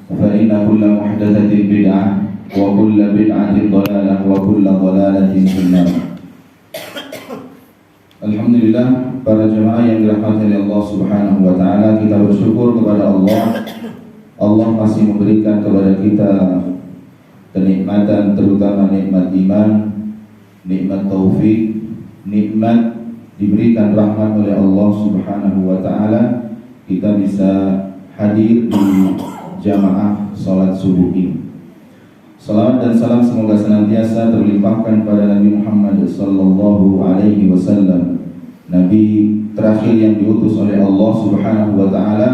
فإن كل محدثة بدعة وكل بدعة ضلالة وكل ضلالة في النار. Alhamdulillah, para jemaah yang dirahmati oleh Allah Subhanahu wa taala, kita bersyukur kepada Allah. Allah masih memberikan kepada kita kenikmatan, terutama nikmat iman, nikmat taufik, nikmat diberikan rahmat oleh Allah Subhanahu wa taala. Kita bisa hadir di jamaah salat subuh ini. Salawat dan salam semoga senantiasa terlimpahkan pada Nabi Muhammad sallallahu alaihi wasallam, Nabi terakhir yang diutus oleh Allah Subhanahu wa taala,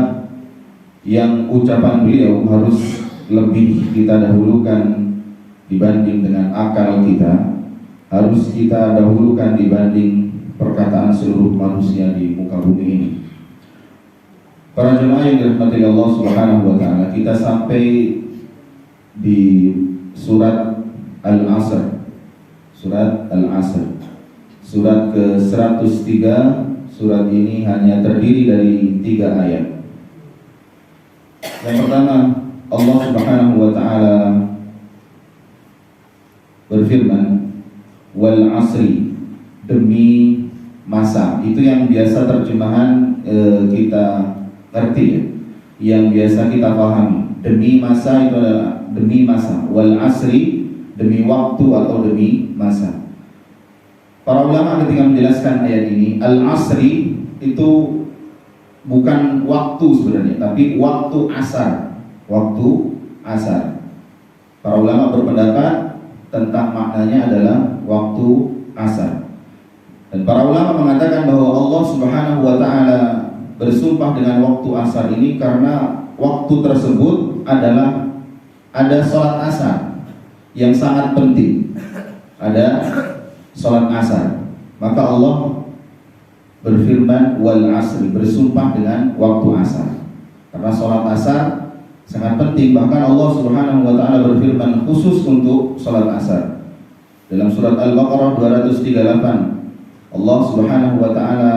yang ucapan beliau harus lebih kita dahulukan dibanding dengan akal kita, harus kita dahulukan dibanding perkataan seluruh manusia di muka bumi ini. Para jemaah yang dirahmati Allah Subhanahu wa taala, kita sampai di surat Al-Asr. Surat Al-Asr, surat ke-103. Surat ini hanya terdiri dari 3 ayat. Yang pertama, Allah Subhanahu wa taala berfirman, wal asri, demi masa. Itu yang biasa terjemahan kita ngerti ya, yang biasa kita pahami. Demi masa itu adalah demi masa. Wal asri, demi waktu atau demi masa. Para ulama ketika menjelaskan ayat ini, al asri itu bukan waktu sebenarnya, tapi waktu asar. Waktu asar. Para ulama berpendapat tentang maknanya adalah waktu asar. Dan para ulama mengatakan bahwa Allah Subhanahu wa taala bersumpah dengan waktu asar ini karena waktu tersebut adalah ada sholat asar yang sangat penting. Ada sholat asar. Maka Allah berfirman wal asri, bersumpah dengan waktu asar. Karena sholat asar sangat penting. Bahkan Allah Subhanahu wa taala berfirman khusus untuk sholat asar. Dalam surat Al-Baqarah 238, Allah Subhanahu wa taala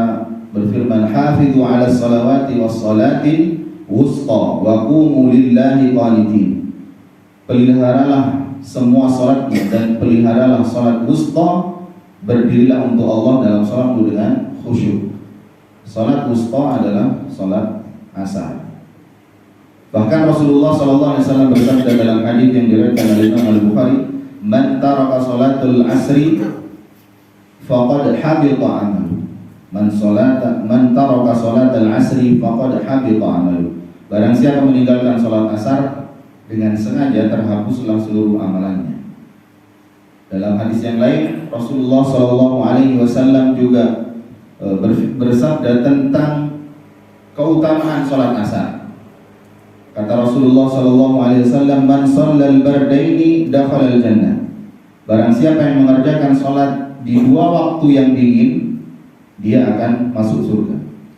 berfirman, "Hafidzu 'alas salawati was salatil wusta wa qumu lillahi qanitin." Peliharalah semua salatnya dan peliharalah salat wusta, berdirilah untuk Allah dalam salatmu dengan khusyuk. Salat wusta adalah salat asar. Bahkan Rasulullah sallallahu alaihi wasallam bersabda dalam hadis yang diriwayatkan oleh Imam Al-Bukhari, "Man taraka salatul asri faqad habita 'amaluhu." Man taraka salatal asri faqad habita 'amaluhu. Barang siapa meninggalkan salat asar dengan sengaja, terhapuslah seluruh amalannya. Dalam hadis yang lain, Rasulullah sallallahu alaihi wasallam juga bersabda tentang keutamaan salat asar. Kata Rasulullah sallallahu alaihi wasallam, "Man shallal bardaini dakhala al-jannah." Barang siapa yang mengerjakan salat di 2 waktu yang dingin, dia akan masuk surga.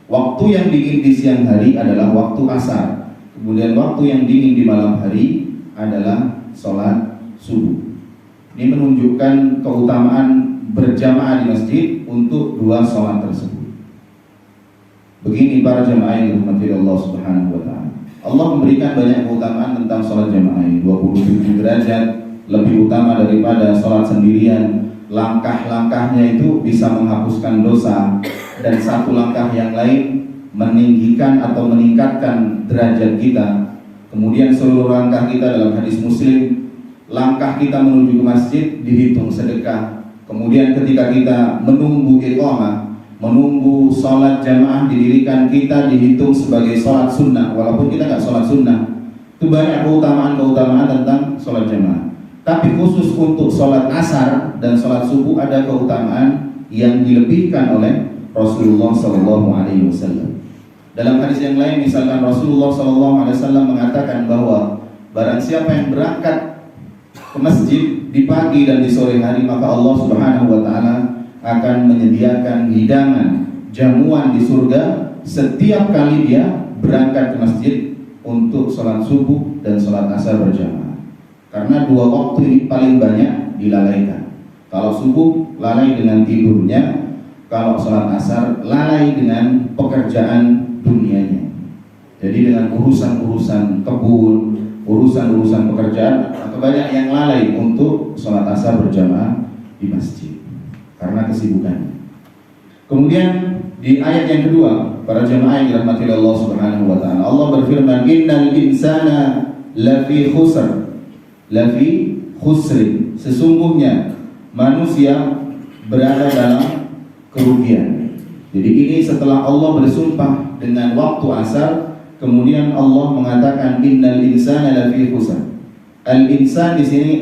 Waktu yang dingin di siang hari adalah waktu asar. Kemudian waktu yang dingin di malam hari adalah sholat subuh. Ini menunjukkan keutamaan berjamaah di masjid untuk 2 sholat tersebut. Begini para jamaah yang dirahmati Allah Subhanahu wa taala. Allah memberikan banyak keutamaan tentang sholat jamaah ini. 27 derajat lebih utama daripada sholat sendirian. Langkah-langkahnya itu bisa menghapuskan dosa, dan satu langkah yang lain meninggikan atau meningkatkan derajat kita. Kemudian seluruh langkah kita dalam hadis Muslim, langkah kita menuju ke masjid dihitung sedekah. Kemudian ketika kita menunggu iqamah, menunggu sholat jamaah didirikan, kita dihitung sebagai sholat sunnah walaupun kita nggak sholat sunnah. Itu banyak keutamaan tentang sholat jamaah. Tapi khusus untuk sholat asar dan sholat subuh ada keutamaan yang dilebihkan oleh Rasulullah Sallallahu Alaihi Wasallam. Dalam hadis yang lain, misalkan Rasulullah Sallallahu Alaihi Wasallam mengatakan bahwa barang siapa yang berangkat ke masjid di pagi dan di sore hari, maka Allah Subhanahu Wa Taala akan menyediakan hidangan jamuan di surga setiap kali dia berangkat ke masjid untuk sholat subuh dan sholat asar berjamaah. Karena 2 waktu ini paling banyak dilalaikan. Kalau subuh lalai dengan tidurnya, kalau sholat asar lalai dengan pekerjaan dunianya. Jadi dengan urusan-urusan kebun, urusan-urusan pekerjaan, atau banyak yang lalai untuk sholat asar berjamaah di masjid karena kesibukannya. Kemudian di ayat yang kedua, para jemaah yang dirahmati Allah Subhanahu wa taala, Allah berfirman, "Innal insana lafi khusrin." Sesungguhnya manusia berada dalam kerugian. Jadi ini setelah Allah bersumpah dengan waktu asar, kemudian Allah mengatakan innal insana lafi khusr. Al-insan di sini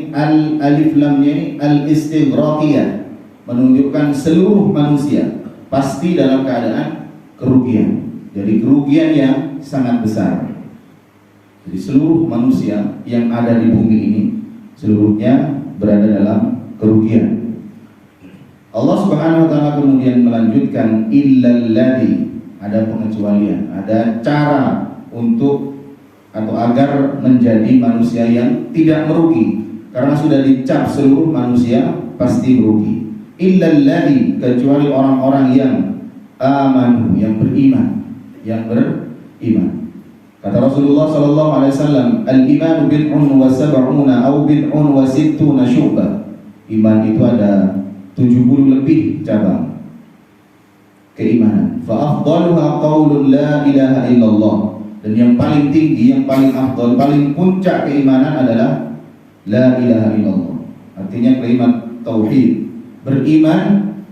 alif lamnya ini al-istighraqiyah, menunjukkan seluruh manusia pasti dalam keadaan kerugian. Jadi kerugian yang sangat besar. Jadi seluruh manusia yang ada di bumi ini seluruhnya berada dalam kerugian. Allah Subhanahu wa taala kemudian melanjutkan illalladzii, ada pengecualian, ada cara untuk atau agar menjadi manusia yang tidak merugi, karena sudah dicap seluruh manusia pasti merugi. Illalladzii, kecuali orang-orang yang amanu, yang beriman, Kata Rasulullah sallallahu alaihi wasallam, al-imanu bid'un wa sab'una aw bid'un wa sittuna syu'bah. Iman itu ada 70 lebih cabang keimanan. Fa afdaluha qaulun la ilaha illallah. Dan yang paling tinggi, yang paling afdal, paling puncak keimanan adalah la ilaha illallah. Artinya kalimat tauhid, beriman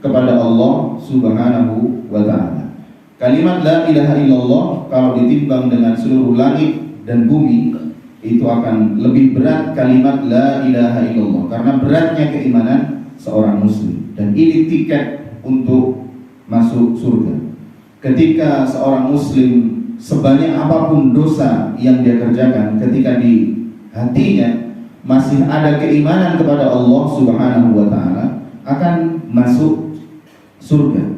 kepada Allah Subhanahu wa taala. Kalimat la ilaha illallah kalau ditimbang dengan seluruh langit dan bumi, itu akan lebih berat kalimat la ilaha illallah, karena beratnya keimanan seorang muslim. Dan ini tiket untuk masuk surga. Ketika seorang muslim sebanyak apapun dosa yang dia kerjakan, ketika di hatinya masih ada keimanan kepada Allah Subhanahu wa taala, akan masuk surga.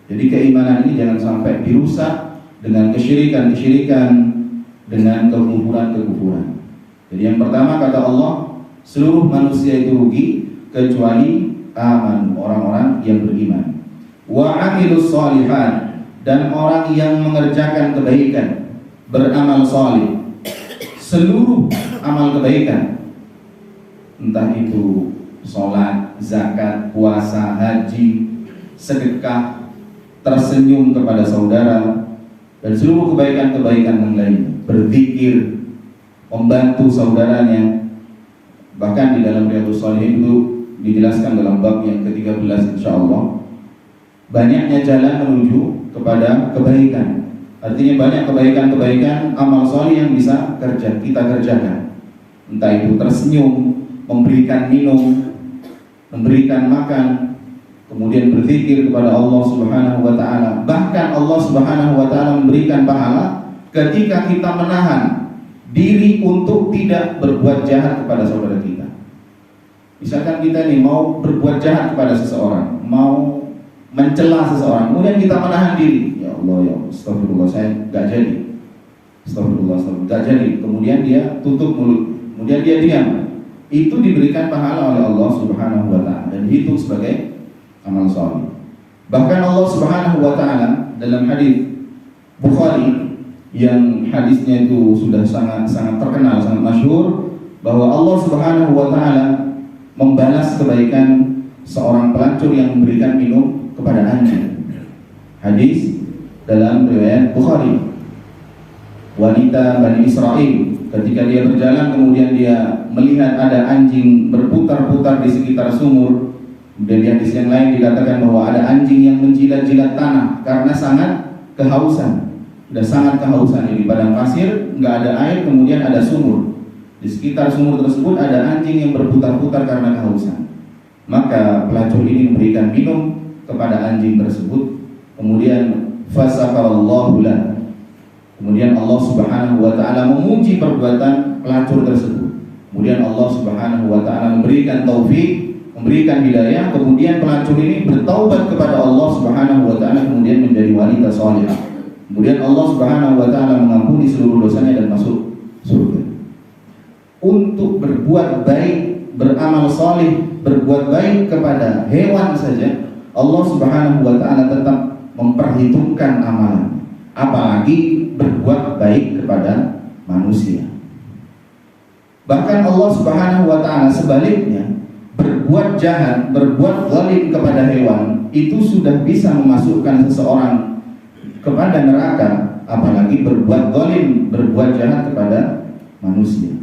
Jadi keimanan ini jangan sampai dirusak dengan kesyirikan-kesyirikan, dengan kekufuran-kekufuran. Jadi yang pertama kata Allah, seluruh manusia itu rugi kecuali aman, orang-orang yang beriman. Wa amilus shalihat, dan orang yang mengerjakan kebaikan, beramal salih. Seluruh amal kebaikan, entah itu sholat, zakat, puasa, haji, sedekah, tersenyum kepada saudara, dan seluruh kebaikan-kebaikan yang lain, berzikir, membantu saudaranya. Bahkan di dalam Riyadhus Shalihin itu dijelaskan dalam bab yang ke-13 insyaallah, banyaknya jalan menuju kepada kebaikan. Artinya banyak kebaikan-kebaikan, amal salih yang bisa kita kerjakan. Entah itu tersenyum, memberikan minum, memberikan makan, kemudian berzikir kepada Allah Subhanahu wa taala. Bahkan Allah Subhanahu wa taala memberikan pahala ketika kita menahan diri untuk tidak berbuat jahat kepada saudara kita. Misalkan kita nih mau berbuat jahat kepada seseorang, mau mencela seseorang, kemudian kita menahan diri. Ya Allah, ya astagfirullah, saya enggak jadi. Astagfirullah, enggak jadi. Kemudian dia tutup mulut, kemudian dia diam. Itu diberikan pahala oleh Allah Subhanahu wa taala dan dihitung sebagai amal saleh. Bahkan Allah Subhanahu wa taala dalam hadis Bukhari, yang hadisnya itu sudah sangat terkenal, sangat masyhur, bahwa Allah Subhanahu wa taala membalas kebaikan seorang pelacur yang memberikan minum kepada anjing. Hadis dalam riwayat Bukhari. Wanita Bani Israel ketika dia berjalan, kemudian dia melihat ada anjing berputar-putar di sekitar sumur. Dan di hadis yang lain dikatakan bahwa ada anjing yang menjilat-jilat tanah karena sangat kehausan. Sudah sangat kehausan, di padang pasir, nggak ada air, kemudian ada sumur. Di sekitar sumur tersebut ada anjing yang berputar-putar karena kehausan. Maka pelacur ini memberikan minum kepada anjing tersebut. Kemudian fasakarallahu lah. Kemudian Allah Subhanahu wa taala memuji perbuatan pelacur tersebut. Kemudian Allah Subhanahu wa taala memberikan taufik, memberikan hidayah. Kemudian pelacur ini bertaubat kepada Allah Subhanahu wa taala, kemudian menjadi wanita salihah. Kemudian Allah Subhanahu wa taala mengampuni seluruh dosanya dan masuk surga. Untuk berbuat baik, beramal salih, berbuat baik kepada hewan saja, Allah Subhanahu wa taala tetap memperhitungkan amalan. Apalagi berbuat baik kepada manusia. Bahkan Allah Subhanahu wa taala sebaliknya, berbuat jahat, berbuat zalim kepada hewan itu sudah bisa memasukkan seseorang kepada neraka, apalagi berbuat zalim, berbuat jahat kepada manusia.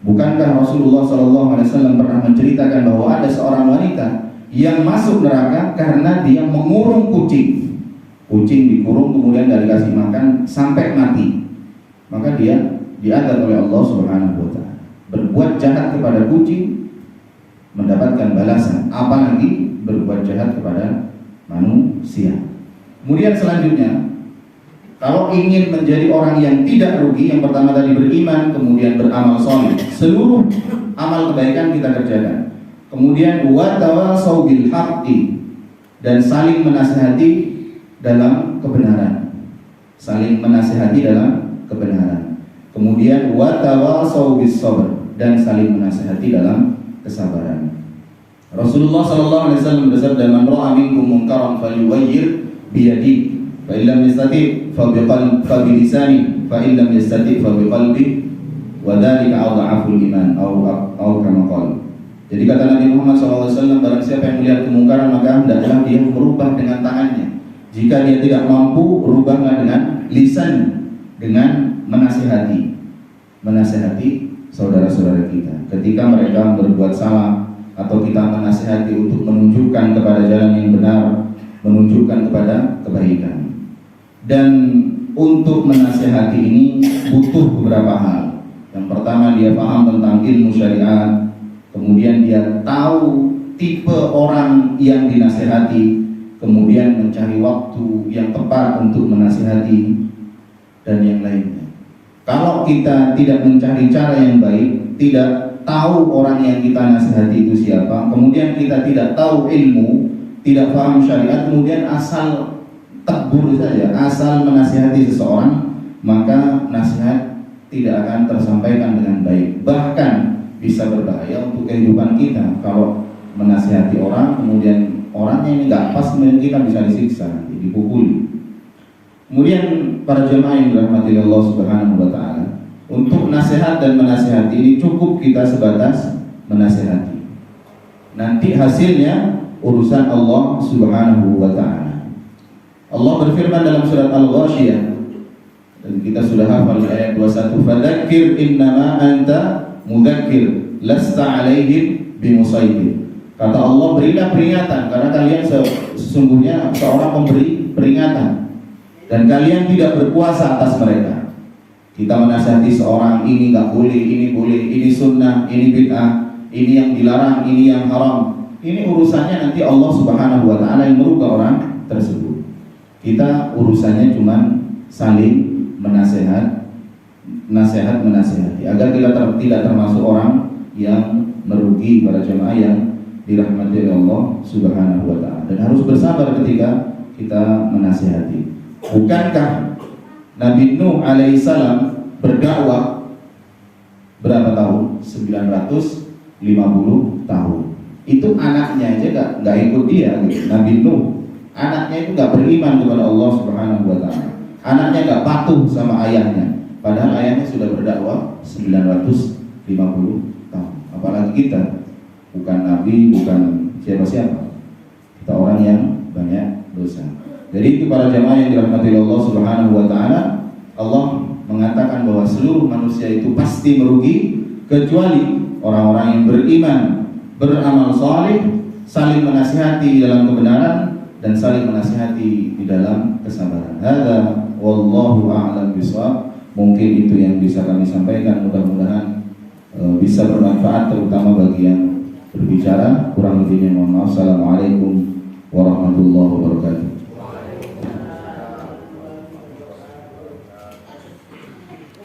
Bukankah Rasulullah SAW pernah menceritakan bahwa ada seorang wanita yang masuk neraka karena dia mengurung kucing. Kucing dikurung kemudian gak dikasih makan sampai mati. Maka dia diazab oleh Allah Subhanahu wa taala. Berbuat jahat kepada kucing mendapatkan balasan, apalagi berbuat jahat kepada manusia. Kemudian selanjutnya, kalau ingin menjadi orang yang tidak rugi, yang pertama tadi beriman, kemudian beramal saleh, seluruh amal kebaikan kita kerjakan. Kemudian wa tawasau bil haqqi, dan saling menasihati dalam kebenaran. Saling menasihati dalam kebenaran. Kemudian wa tawasau bis sabr, dan saling menasihati dalam kesabaran. Rasulullah SAW bersabda, "Man ra'a minkum munkaran falyughayyir bi yadihi, fa in lam yastati' fa bi lisanihi, fa in lam yastati' fa bi qalbihi, wa dzalika adhaful iman," atau kama qala. Jadi kata Nabi Muhammad SAW, barang siapa yang melihat kemungkaran maka hendaklah dia merubah dengan tangannya. Jika dia tidak mampu, rubahlah dengan lisan, dengan menasihati saudara-saudara kita ketika mereka berbuat salah, atau kita menasihati untuk menunjukkan kepada jalan yang benar, menunjukkan kepada kebaikan. Dan untuk menasihati ini butuh beberapa hal. Yang pertama, dia paham tentang ilmu syariat, kemudian dia tahu tipe orang yang dinasihati, kemudian mencari waktu yang tepat untuk menasihati, dan yang lainnya. Kalau kita tidak mencari cara yang baik, tidak tahu orang yang kita nasihati itu siapa, kemudian kita tidak tahu ilmu, tidak paham syariat, kemudian asal tegur saja, asal menasihati seseorang, maka nasihat tidak akan tersampaikan dengan baik. Bahkan bisa berbahaya untuk kehidupan kita kalau menasihati orang, kemudian orangnya ini nggak pas, kemudian kita bisa disiksa, dipukuli. Kemudian para jemaah yang dirahmati Allah Subhanahu wa taala, untuk nasihat dan menasihati ini cukup kita sebatas menasihati. Nanti hasilnya urusan Allah Subhanahu wa taala. Allah berfirman dalam surat Al-Ghasyiyah, dan kita sudah hafal ayat 21, "Fadzakir innama anta mudzakir, lasta 'alaihim bimusaitir." Kata Allah, berilah peringatan karena kalian sesungguhnya seorang pemberi peringatan dan kalian tidak berkuasa atas mereka. Kita menasihati seorang, ini nggak boleh, ini boleh, ini sunnah, ini bid'ah, ini yang dilarang, ini yang haram. Ini urusannya nanti Allah Subhanahu wa taala yang merubah orang tersebut. Kita urusannya cuma saling menasihati agar kita tidak termasuk orang yang merugi, para jemaah yang dirahmati oleh Allah Subhanahu wa taala. Dan harus bersabar ketika kita menasihati. Bukankah Nabi Nuh alaihissalam berdakwah berapa tahun? 950 tahun. Itu anaknya aja nggak ikut dia, gitu. Nabi Nuh, anaknya itu nggak beriman kepada Allah Subhanahu wa taala. Anaknya nggak patuh sama ayahnya. Padahal ayahnya sudah berdakwah 950 tahun. Apalagi kita, bukan nabi, bukan siapa-siapa. Kita orang yang banyak dosa. Jadi itu para jemaah yang dirahmati Allah Subhanahu wa taala, Allah mengatakan bahwa seluruh manusia itu pasti merugi kecuali orang-orang yang beriman, beramal saleh, saling menasihati dalam kebenaran dan saling menasihati di dalam kesabaran. Hadza wallahu a'lam bishawab. Mungkin itu yang bisa kami sampaikan, mudah-mudahan bisa bermanfaat terutama bagi yang berbicara. Kurang lebihnya mohon maaf. Assalamualaikum warahmatullahi wabarakatuh.